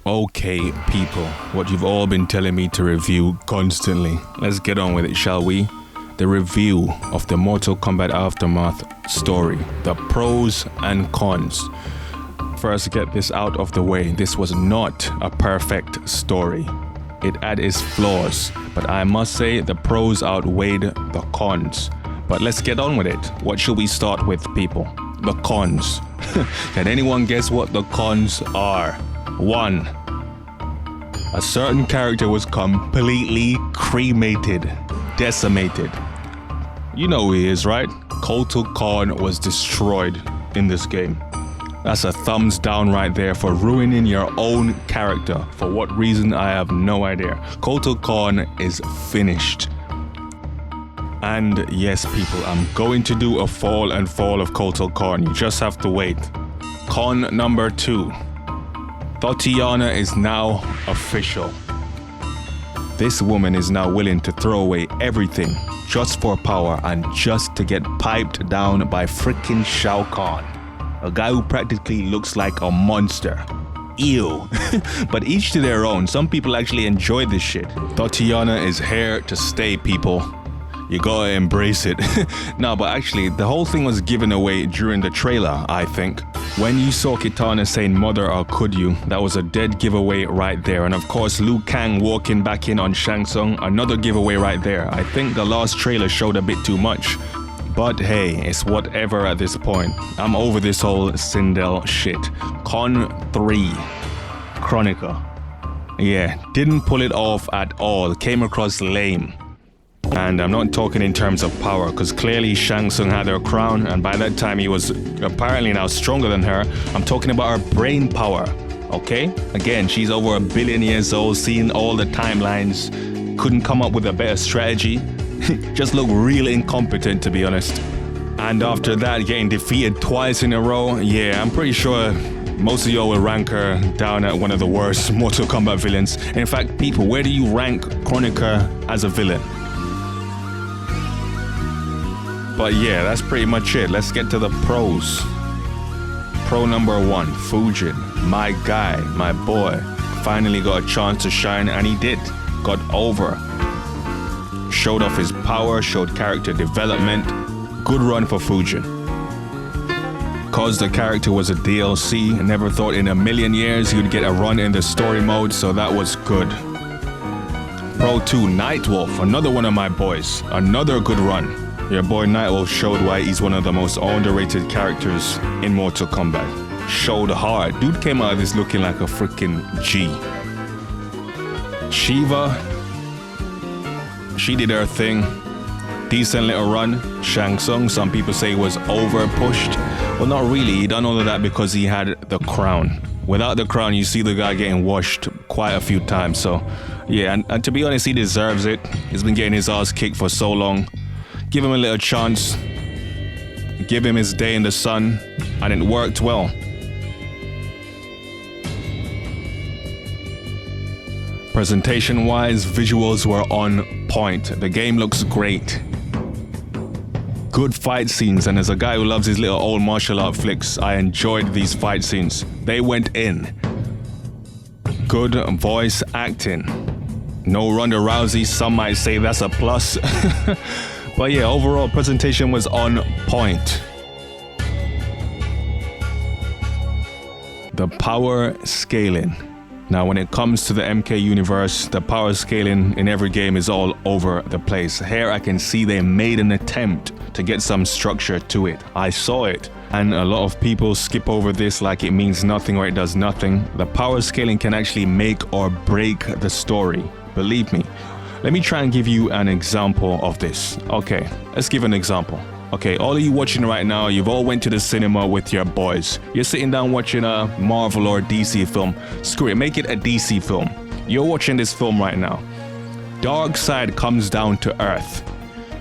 Okay, people, what you've all been telling me to review constantly. Let's get on with it, shall we? The review of the Mortal Kombat Aftermath story, the pros and cons. First, get this out of the way. This was not a perfect story. It had its flaws, but I must say the pros outweighed the cons. But let's get on with it. What should we start with, people? The cons. Can anyone guess what the cons are? 1. A certain character was completely cremated, decimated. You know who he is, right? Kotal Khan was destroyed in this game. That's a thumbs down right there for ruining your own character. For what reason, I have no idea. Kotal Khan is finished. And yes, people, I'm going to do a fall of Kotal Khan. You just have to wait. Con number 2. Tatiana is now official. This woman is now willing to throw away everything just for power and just to get piped down by freaking Shao Kahn. A guy who practically looks like a monster. Ew. But each to their own. Some people actually enjoy this shit. Tatiana is here to stay, people. You gotta embrace it. No, but actually, the whole thing was given away during the trailer, I think. When you saw Kitana saying mother or could you, that was a dead giveaway right there. And of course, Liu Kang walking back in on Shang Tsung, another giveaway right there. I think the last trailer showed a bit too much. But hey, it's whatever at this point. I'm over this whole Sindel shit. Con 3. Chronica. Yeah, didn't pull it off at all. Came across lame. And I'm not talking in terms of power, because clearly Shang Tsung had her crown, and by that time he was apparently now stronger than her. I'm talking about her brain power, okay? Again, she's over 1 billion years old, seeing all the timelines, couldn't come up with a better strategy. Just looked real incompetent, to be honest. And after that, getting defeated twice in a row, yeah, I'm pretty sure most of y'all will rank her down at one of the worst Mortal Kombat villains. In fact, people, where do you rank Chronica as a villain? But yeah, that's pretty much it. Let's get to the pros. Pro number 1, Fujin. My guy, my boy, finally got a chance to shine, and he did. Got over. Showed off his power, showed character development. Good run for Fujin. Cause the character was a DLC, never thought in a million years he would get a run in the story mode, so that was good. Pro 2, Nightwolf, another one of my boys. Another good run. Your boy Nightwolf showed why he's one of the most underrated characters in Mortal Kombat. Showed hard. Dude came out of this looking like a freaking G. Shiva, she did her thing. Decent little run. Shang Tsung, some people say was over pushed. Well, not really. He done all of that because he had the crown. Without the crown, you see the guy getting washed quite a few times. So, yeah, and to be honest, he deserves it. He's been getting his ass kicked for so long. Give him a little chance. Give him his day in the sun, and it worked well. Presentation-wise, visuals were on point. The game looks great. Good fight scenes, and as a guy who loves his little old martial art flicks, I enjoyed these fight scenes. They went in. Good voice acting. No Ronda Rousey, some might say that's a plus. But yeah, overall presentation was on point. The power scaling. Now when it comes to the MK universe, the power scaling in every game is all over the place. Here I can see they made an attempt to get some structure to it. I saw it. And a lot of people skip over this like it means nothing or it does nothing. The power scaling can actually make or break the story. Believe me. Let me try and give you an example of this. Okay, let's give an example. Okay, all of you watching right now, you've all went to the cinema with your boys. You're sitting down watching a Marvel or DC film. Screw it, make it a DC film. You're watching this film right now. Darkseid comes down to Earth.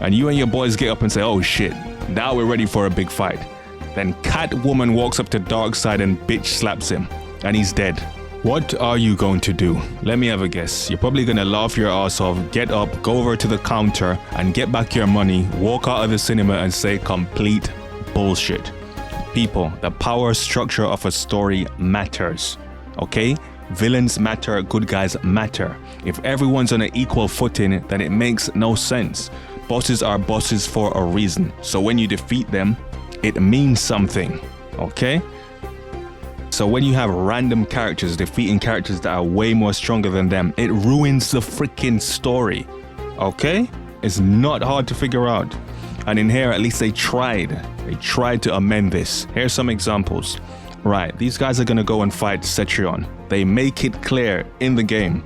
And you and your boys get up and say, oh shit, now we're ready for a big fight. Then Catwoman walks up to Darkseid and bitch slaps him. And he's dead. What are you going to do? Let me have a guess. You're probably going to laugh your ass off, get up, go over to the counter and get back your money, walk out of the cinema and say complete bullshit. People, the power structure of a story matters. Okay? Villains matter, good guys matter. If everyone's on an equal footing, then it makes no sense. Bosses are bosses for a reason. So when you defeat them, it means something, okay? So when you have random characters defeating characters that are way more stronger than them, it ruins the freaking story, okay? It's not hard to figure out. And in here, at least they tried to amend this. Here's some examples. Right, these guys are gonna go and fight Cetrion. They make it clear in the game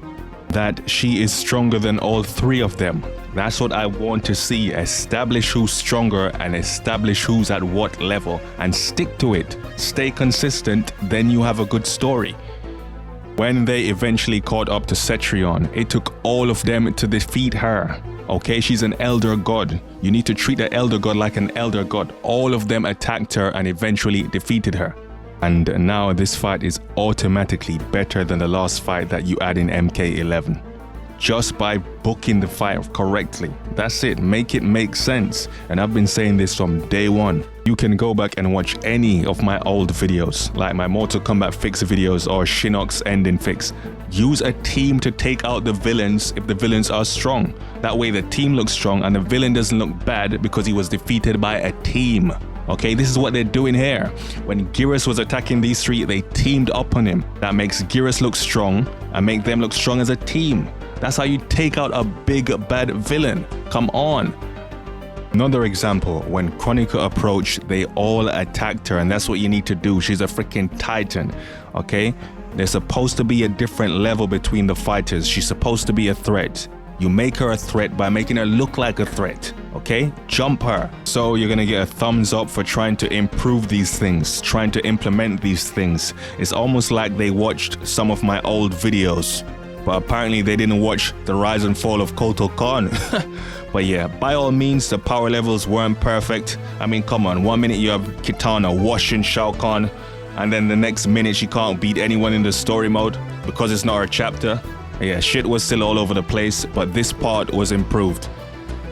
that she is stronger than all three of them. That's what I want to see. Establish who's stronger and establish who's at what level and stick to it. Stay consistent, then you have a good story. When they eventually caught up to Cetrion, it took all of them to defeat her. Okay, she's an elder god. You need to treat the elder god like an elder god. All of them attacked her and eventually defeated her. And now this fight is automatically better than the last fight that you had in MK11. Just by booking the fight correctly. That's it, make it make sense. And I've been saying this from day one. You can go back and watch any of my old videos, like my Mortal Kombat fix videos or Shinnok's ending fix. Use a team to take out the villains if the villains are strong. That way the team looks strong and the villain doesn't look bad because he was defeated by a team. Okay, this is what they're doing here. When Geras was attacking these three, they teamed up on him. That makes Geras look strong and make them look strong as a team. That's how you take out a big bad villain. Come on. Another example, when Chronica approached, they all attacked her, and that's what you need to do. She's a freaking titan, okay? There's supposed to be a different level between the fighters. She's supposed to be a threat. You make her a threat by making her look like a threat, okay? Jump her. So you're gonna get a thumbs up for trying to improve these things, trying to implement these things. It's almost like they watched some of my old videos, but apparently they didn't watch the rise and fall of Kotal Khan. But yeah, by all means, the power levels weren't perfect. I mean, come on, 1 minute you have Kitana washing Shao Kahn, and then the next minute she can't beat anyone in the story mode because it's not her chapter. Yeah, shit was still all over the place, but this part was improved.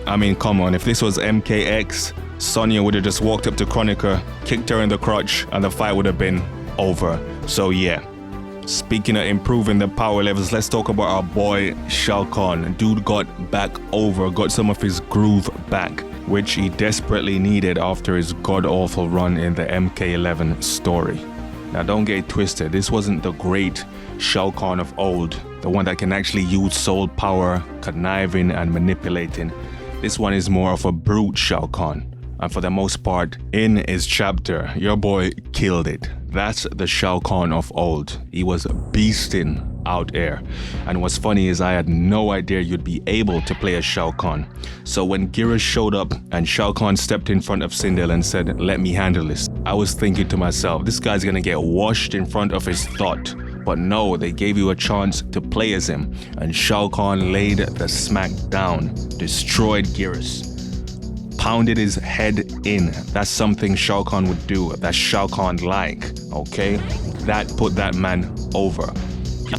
I mean, come on, if this was MKX, Sonya would have just walked up to Chronica, kicked her in the crotch, and the fight would have been over. So yeah. Speaking of improving the power levels, let's talk about our boy Shao Kahn. Dude got back over, got some of his groove back, which he desperately needed after his god-awful run in the MK11 story. Now don't get it twisted, this wasn't the great Shao Kahn of old, the one that can actually use soul power, conniving and manipulating. This one is more of a brute Shao Kahn. And for the most part, in his chapter, your boy killed it. That's the Shao Kahn of old. He was beasting out there. And what's funny is I had no idea you'd be able to play as Shao Kahn. So when Geras showed up and Shao Kahn stepped in front of Sindel and said, "Let me handle this," I was thinking to myself, this guy's gonna get washed in front of his thought. But no, they gave you a chance to play as him. And Shao Kahn laid the smack down, destroyed Geras. Pounded his head in. That's something Shao Kahn would do. That's Shao Kahn like, okay? That put that man over.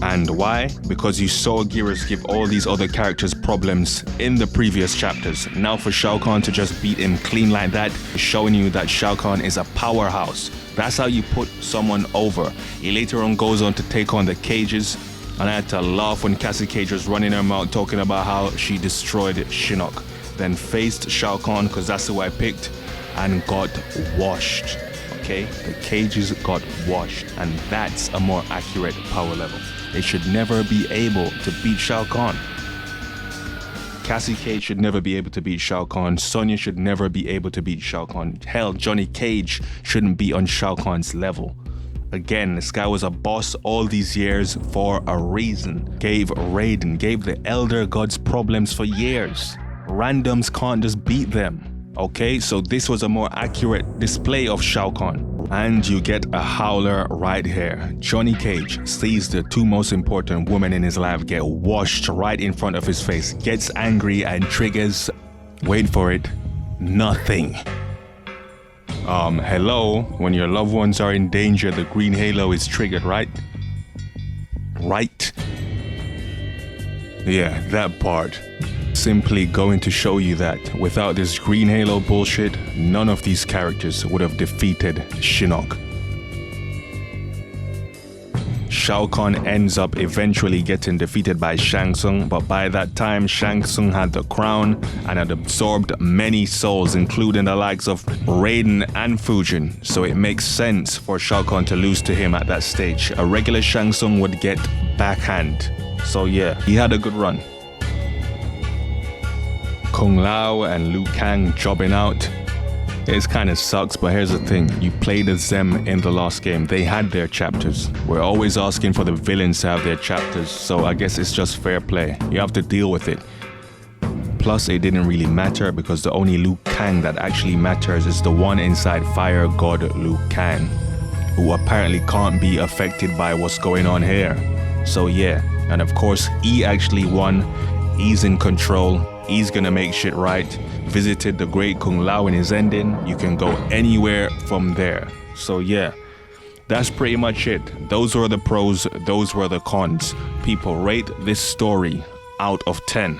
And why? Because you saw Geras give all these other characters problems in the previous chapters. Now for Shao Kahn to just beat him clean like that, showing you that Shao Kahn is a powerhouse. That's how you put someone over. He later on goes on to take on the Cages, and I had to laugh when Cassie Cage was running her mouth talking about how she destroyed Shinnok. Then faced Shao Kahn, because that's who I picked, and got washed. Okay, the Cages got washed, and that's a more accurate power level. They should never be able to beat Shao Kahn. Cassie Cage should never be able to beat Shao Kahn. Sonya should never be able to beat Shao Kahn. Hell, Johnny Cage shouldn't be on Shao Kahn's level. Again, this guy was a boss all these years for a reason. Gave Raiden, gave the Elder Gods problems for years. Randoms can't just beat them. Okay, so this was a more accurate display of Shao Kahn. And you get a howler right here. Johnny Cage sees the two most important women in his life get washed right in front of his face, gets angry and triggers, wait for it, nothing. Hello, when your loved ones are in danger, the green halo is triggered, right? Right? Yeah, that part. Simply going to show you that without this green halo bullshit, none of these characters would have defeated Shinnok. Shao Kahn ends up eventually getting defeated by Shang Tsung, but by that time Shang Tsung had the crown and had absorbed many souls, including the likes of Raiden and Fujin, so it makes sense for Shao Kahn to lose to him at that stage. A regular Shang Tsung would get backhand, so yeah, he had a good run. Kung Lao and Liu Kang jobbing out. It kind of sucks, but here's the thing. You played as them in the last game. They had their chapters. We're always asking for the villains to have their chapters, so I guess it's just fair play. You have to deal with it. Plus, it didn't really matter because the only Liu Kang that actually matters is the one inside Fire God Liu Kang, who apparently can't be affected by what's going on here. So yeah, and of course, he actually won. He's in control. He's gonna make shit right. Visited the great Kung Lao in his ending. You can go anywhere from there. So yeah, that's pretty much it. Those were the pros, those were the cons. People, rate this story out of 10.